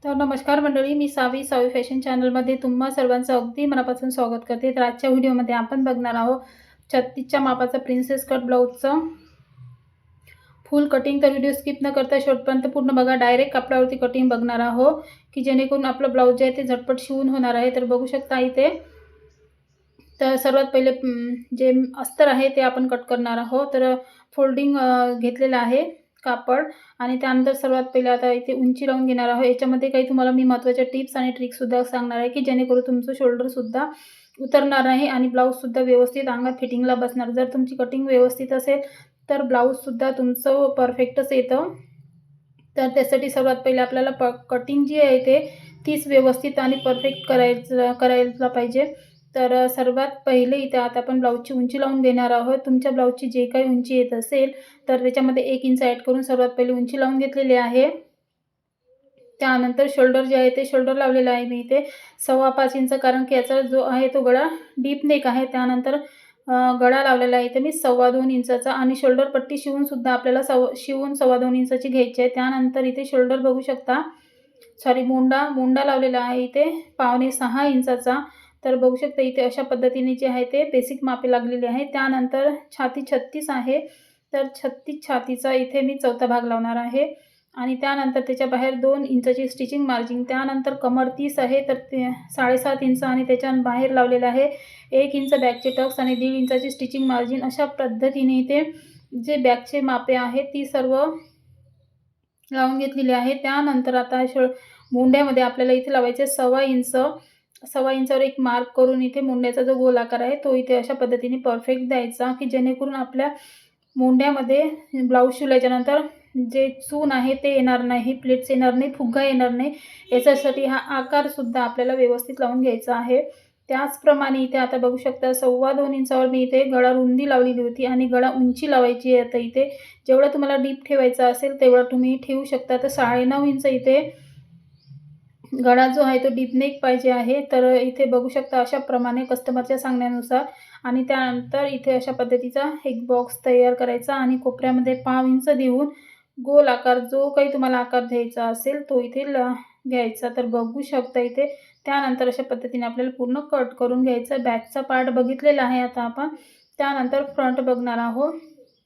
तर नमस्कार मंडळी, मी सावी फॅशन चॅनलमध्ये तुम्हा सर्वांचं अगदी मनापासून स्वागत करते. तर आजच्या व्हिडिओमध्ये आपण बघणार आहोत 36च्या मापाचा प्रिन्सेस कट ब्लाऊजचं फुल कटिंग. तर व्हिडिओ स्किप न करता शेवटपर्यंत पूर्ण बघा. डायरेक्ट कपड्यावरती कटिंग बघणार आहोत की जेणेकरून आपलं ब्लाऊज जे आहे ते झटपट शिवून होणार आहे. तर बघू शकता इथे. तर सर्वात पहिले जे अस्तर आहे ते आपण कट करणार आहोत. तर फोल्डिंग घेतलेलं आहे कापड आणि त्यानंतर सर्वात पहिले आता इथे उंची लावून घेणार आहोत. याच्यामध्ये काही तुम्हाला मी महत्त्वाच्या टिप्स आणि ट्रिक्ससुद्धा सांगणार आहे की जेणेकरून तुमचं शोल्डरसुद्धा उतरणार नाही आणि ब्लाऊजसुद्धा व्यवस्थित अंगात फिटिंगला बसणार. जर तुमची कटिंग व्यवस्थित असेल तर ब्लाऊजसुद्धा तुमचं परफेक्टच येतं. तर त्यासाठी सर्वात पहिले आपल्याला कटिंग जी आहे ते तीच व्यवस्थित आणि परफेक्ट करायला पाहिजे. तर सर्वात पहिले इथे आता आपण ब्लाऊजची उंची लावून घेणार आहोत. तुमच्या ब्लाऊजची जे काही उंची येत असेल तर त्याच्यामध्ये 1 इंच ॲड करून सर्वात पहिले उंची लावून घेतलेली आहे. त्यानंतर शोल्डर जे आहे ते शोल्डर लावलेलं आहे मी इथे 5.25 इंच, कारण की याचा जो आहे तो गळा डीप नेक आहे. त्यानंतर गळा लावलेला आहे इथे मी 2.25 इंचाचा आणि शोल्डर पट्टी शिवूनसुद्धा आपल्याला 2.25 इंचाची घ्यायची आहे. त्यानंतर इथे शोल्डर बघू शकता, मुंडा लावलेला आहे इथे 5.25 इंचाचा. तर बघू शकता इथे अशा पद्धतीने जे आहे ते बेसिक मापे लागलेली आहे. त्यानंतर छाती 36 आहे, तर 36 छातीचा इथे मी चौथा भाग लावणार आहे आणि त्यानंतर त्याच्या बाहेर 2 इंचाची स्टिचिंग मार्जिन. त्यानंतर कमर 30 आहे, तर ते 7.5 इंच आणि त्याच्या बाहेर लावलेलं आहे 1 इंच बॅकचे टक्स आणि 1.5 इंचाची स्टिचिंग मार्जिन. अशा पद्धतीने इथे जे बॅकचे मापे आहेत ती सर्व लावून घेतलेली आहे. त्यानंतर आता मुंड्यामध्ये आपल्याला इथे लावायचे 1.25 इंचावर एक मार्क करून इथे मुंड्याचा जो गोल आकार आहे तो इथे अशा पद्धतीने परफेक्ट द्यायचा की जेणेकरून आपल्या मुंड्यामध्ये ब्लाऊज शिवल्याच्यानंतर जे चून आहे ते येणार नाही, प्लेट्स येणार नाही, फुगा येणार नाही. याच्यासाठी हा आकारसुद्धा आपल्याला व्यवस्थित लावून घ्यायचा आहे. त्याचप्रमाणे इथे आता बघू शकता 2.25 इंचावर मी इथे गळा रुंदी लावलेली होती आणि गळा उंची लावायची आहे. आता इथे जेवढा तुम्हाला डीप ठेवायचा असेल तेवढा तुम्ही ठेवू शकता. तर 9.5 इंच इथे गळा जो आहे तो डीप नेक पाहिजे आहे. तर इथे बघू शकता अशा प्रमाणे कस्टमरच्या सांगण्यानुसार. आणि त्यानंतर इथे अशा पद्धतीचा एक बॉक्स तयार करायचा आणि कोपऱ्यामध्ये 1.5 इंच देऊन गोल आकार जो काही तुम्हाला आकार द्यायचा असेल तो इथे घ्यायचा. तर बघू शकता इथे. त्यानंतर अशा पद्धतीने आपल्याला पूर्ण कट करून घ्यायचा. बॅकचा पार्ट बघितलेला आहे आता आपण. त्यानंतर फ्रंट बघणार आहोत.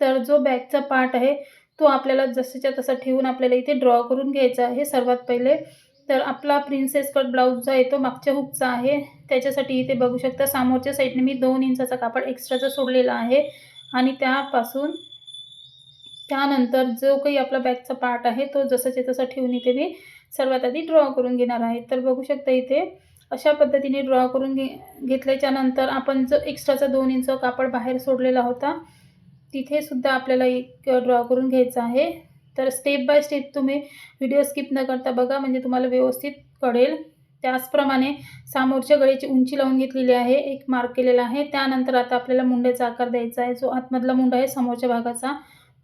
तर जो बॅकचा पार्ट आहे तो आपल्याला जसाच्या तसा ठेवून आपल्याला इथे ड्रॉ करून घ्यायचा आहे सर्वात पहिले. तर आपला प्रिन्सेस कट ब्लाऊज जो आहे तो मागच्या हुकचा आहे. त्याच्यासाठी इथे बघू शकता समोरच्या साईडने मी 2 इंचाचा कापड एक्स्ट्राचा सोडलेला आहे आणि त्यानंतर जो काही आपला बॅकचा पार्ट आहे तो जसाच्या तसा ठेवून इथे मी सर्वात आधी ड्रॉ करून घेणार आहे. तर बघू शकता इथे अशा पद्धतीने ड्रॉ करून घेतल्याच्या नंतर आपण जो एक्स्ट्राचा 2 इंच कापड बाहेर सोडलेला होता तिथेसुद्धा आपल्याला एक ड्रॉ करून घ्यायचा आहे. तर स्टेप बाय स्टेप तुम्ही व्हिडिओ स्किप न करता बघा म्हणजे तुम्हाला व्यवस्थित कळेल. त्याचप्रमाणे समोरच्या गळ्याची उंची लावून घेतलेली आहे, एक मार्क केलेला आहे. त्यानंतर आता आपल्याला मुंड्याचा आकार द्यायचा आहे. जो आतमधला मुंडा आहे समोरच्या भागाचा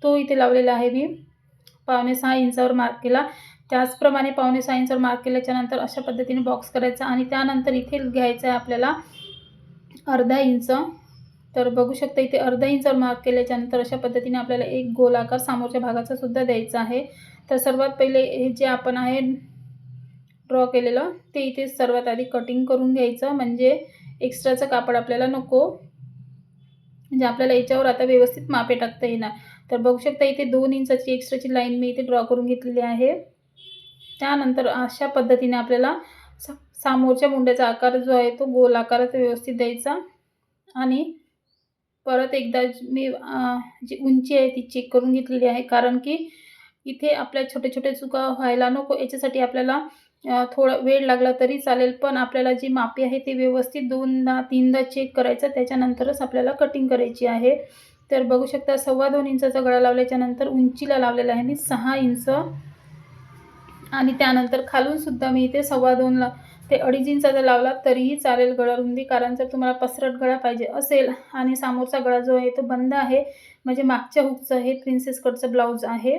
तो इथे लावलेला आहे मी 5.25 इंचावर मार्क केला. त्याचप्रमाणे 5.25 इंचावर मार्क केल्याच्यानंतर अशा पद्धतीने बॉक्स करायचा आणि त्यानंतर इथे घ्यायचं आहे आपल्याला अर्धा इंच. तर बघू शकता इथे अर्धा इंचावर मार्क केल्याच्यानंतर अशा पद्धतीने आपल्याला एक गोल आकार समोरच्या भागाचा सुद्धा द्यायचा आहे. तर सर्वात पहिले हे जे आपण आहे ड्रॉ केलेलं ते इथे सर्वात आधी कटिंग करून घ्यायचं म्हणजे एक्स्ट्राचं कापड आपल्याला नको, म्हणजे आपल्याला याच्यावर आता व्यवस्थित मापे टाकता येणार. तर बघू शकता इथे 2 इंचाची एक्स्ट्राची लाईन मी इथे ड्रॉ करून घेतलेली आहे. त्यानंतर अशा पद्धतीने आपल्याला समोरच्या मुंड्याचा आकार जो आहे तो गोल आकारात व्यवस्थित द्यायचा आणि परत एकदा मी जी उंची आहे ती चेक करून घेतलेली आहे, कारण की इथे आपल्या छोटे-छोटे चुका व्हायला नको याच्यासाठी आपल्याला थोडा वेळ लागला तरी चालेल, पण आपल्याला जी मापे आहे ती व्यवस्थित 2दा-3दा चेक करायचं. त्याच्यानंतरच आपल्याला कटिंग करायची आहे. तर बघू शकता 2.25 इंचाचा गळा लावल्याच्यानंतर उंचीला लावलेला आहे मी 6 इंच आणि त्यानंतर खालूनसुद्धा मी इथे 2.25 ते 2.5 इंचाचा लावला तरीही चालेल गळा रुंदी, कारण जर तुम्हाला पसरट गळा पाहिजे असेल आणि समोरचा गळा जो आहे तो बंद आहे म्हणजे मागच्या हुकचं हे प्रिन्सेस कटचं ब्लाऊज आहे.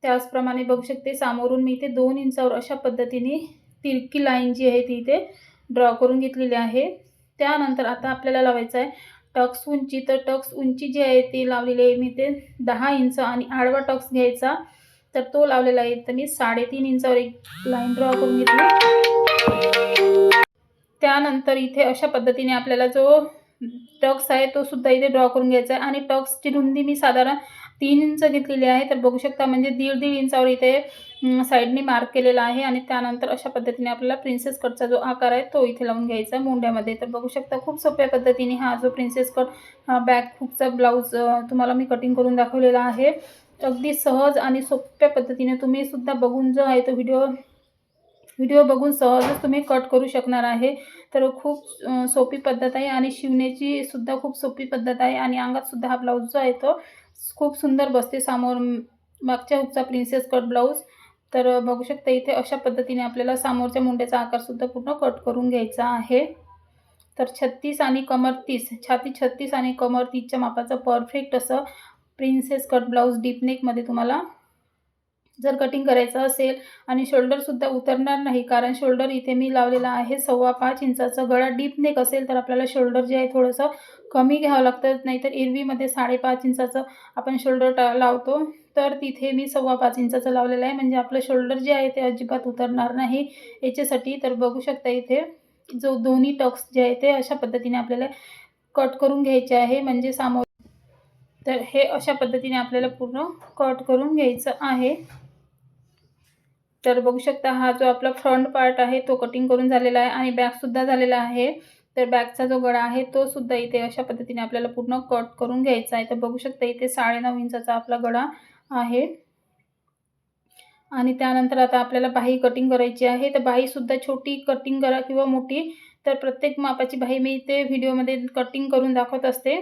त्याचप्रमाणे बघू शकते समोरून मी इथे 2 इंचावर अशा पद्धतीने तिरकी लाईन जी आहे ती इथे ड्रॉ करून घेतलेली आहे. त्यानंतर आता आपल्याला लावायचं आहे टक्स उंची. तर टक्स उंची जी आहे ती लावलेली आहे मी ते 10 इंच आणि आडवा टक्स घ्यायचा. तर तो लावलेला आहे. तर मी 3.5 इंचावर एक लाईन ड्रॉ करून घेतली. त्यानंतर इथे अशा पद्धतीने आपल्याला जो टक्स आहे तो सुद्धा इथे ड्रॉ करून घ्यायचा आहे आणि टक्सची रुंदी मी साधारण 3 इंच घेतलेली आहे. तर बघू शकता म्हणजे 1.5 इंचावर इथे साईडने मार्क केलेला आहे आणि त्यानंतर अशा पद्धतीने आपल्याला प्रिन्सेस कटचा जो आकार आहे तो इथे लावून घ्यायचा मुंड्यामध्ये. तर बघू शकता खूप सोप्या पद्धतीने हा जो प्रिन्सेस कट बॅक हुकचा ब्लाऊज तुम्हाला मी कटिंग करून दाखवलेला आहे. अगदी सहज आणि सोप्या पद्धतीने तुम्ही सुद्धा बघून जो आहे तो व्हिडिओ बघून सहजच तुम्ही कट करू शकणार आहे. तर खूप सोपी पद्धत आहे आणि शिवण्याची सुद्धा खूप सोपी पद्धत आहे आणि अंगात सुद्धा हा ब्लाऊज जो आहे तो खूप सुंदर बसते. मागच्या हुकचा प्रिन्सेस कट ब्लाऊज. तर बघू शकता इथे अशा पद्धतीने आपल्याला समोरच्या मुंड्याचा आकारसुद्धा पूर्ण कट करून घ्यायचा आहे. तर 36 आणि कमर 30, छाती 36 आणि कमर 30च्या मापाचं परफेक्ट असं प्रिन्सेस कट ब्लाऊज डीप नेकमध्ये तुम्हाला जर कटिंग करायचं असेल आणि शोल्डरसुद्धा उतरणार नाही, कारण शोल्डर इथे मी लावलेला आहे 5.25 इंचाचा. गळा डीप नेक असेल तर आपल्याला शोल्डर जे आहे थोडंसं कमी घ्यावं लागतं, नाहीतर एरवीमध्ये 5.5 इंचाचं आपण शोल्डर लावतो. तर तिथे मी 5.25 इंचाचं लावलेलं आहे, म्हणजे आपलं शोल्डर जे आहे ते अजिबात उतरणार नाही याच्यासाठी. तर बघू शकता इथे जो दोन्ही टक्स जे आहे ते अशा पद्धतीने आपल्याला कट करून घ्यायचे आहे, म्हणजे तर हे अशा पद्धतीने आपल्याला पूर्ण कट करून घ्यायचं आहे. तर बघू शकता हा जो आपला फ्रंट पार्ट आहे तो कटिंग करून झालेला आहे आणि बॅकसुद्धा झालेला आहे. तर बॅकचा जो गळा आहे तो सुद्धा इथे अशा पद्धतीने आपल्याला पूर्ण कट करून घ्यायचा आहे. तर बघू शकता इथे 9.5 इंचाचा आपला गळा आहे आणि त्यानंतर आता आपल्याला बाही कटिंग करायची आहे. तर बाहीसुद्धा छोटी कटिंग करा किंवा मोठी, तर प्रत्येक मापाची बाही मी इथे व्हिडिओमध्ये कटिंग करून दाखवत असते.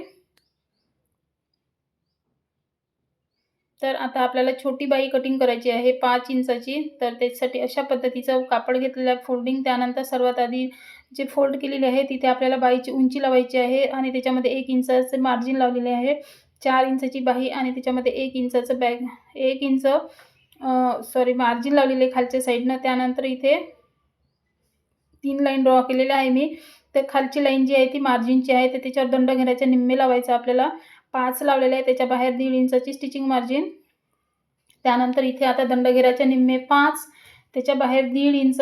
तर आता आपल्याला छोटी बाही कटिंग करायची आहे 5 इंचाची. तर त्याच्यासाठी अशा पद्धतीचं कापड घेतलेलं आहे फोल्डिंग. त्यानंतर सर्वात आधी जे फोल्ड केलेले आहे तिथे आपल्याला बाहीची उंची लावायची आहे आणि त्याच्यामध्ये 1 इंचाचे मार्जिन लावलेले आहे. 4 इंचाची बाही आणि त्याच्यामध्ये 1 इंचाचं 1 इंच मार्जिन लावलेले खालच्या साईडनं. त्यानंतर इथे 3 लाईन ड्रॉ केलेल्या आहे मी. तर खालची लाईन जी आहे ती मार्जिनची आहे, तर त्याच्यावर दंड घेण्याच्या निम्मे लावायचा आपल्याला. 5 लावलेले आहे, त्याच्या बाहेर 1.5 इंचाची स्टिचिंग मार्जिन. त्यानंतर इथे आता दंडघेराच्या निम्मे 5, त्याच्या बाहेर 1.5 इंच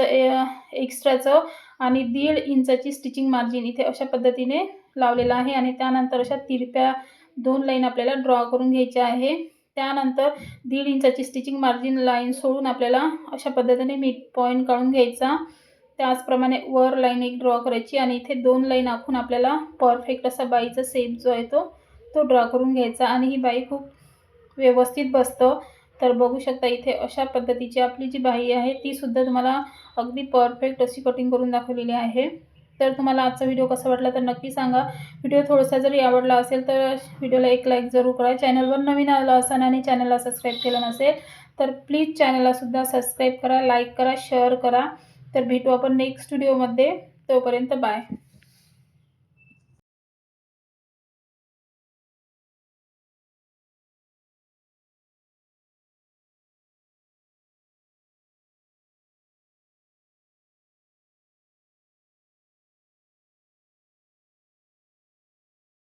एक्स्ट्राचं आणि 1.5 इंचाची स्टिचिंग मार्जिन इथे अशा पद्धतीने लावलेलं आहे आणि त्यानंतर अशा तिरप्या 2 लाईन आपल्याला ड्रॉ करून घ्यायच्या आहे. त्यानंतर 1.5 इंचाची स्टिचिंग मार्जिन लाईन सोडून आपल्याला अशा पद्धतीने मिड पॉईंट काढून घ्यायचा. त्याचप्रमाणे वर लाईन एक ड्रॉ करायची आणि इथे 2 लाईन आखून आपल्याला परफेक्ट असा बाईचा शेप जो आहे तो ड्रॉ करून घ्यायचा आणि ही बाई खूप व्यवस्थित बसतं. तर बघू शकता इथे अशा पद्धतीची आपली जी बाही आहे ती सुद्धा तुम्हाला अगदी परफेक्ट अशी कटिंग करून दाखवलेली आहे. तर तुम्हाला आजचा व्हिडिओ कसा वाटला तर नक्की सांगा. व्हिडिओ थोडासा जरी आवडला असेल तर व्हिडिओला एक लाईक जरूर करा. चॅनलवर नवीन आला असाल आणि चॅनलला सबस्क्राईब केलं नसेल तर प्लीज चॅनलला सुद्धा सबस्क्राईब करा, लाईक करा, शेअर करा. तर भेटू आपण नेक्स्ट व्हिडिओमध्ये. तोपर्यंत बाय.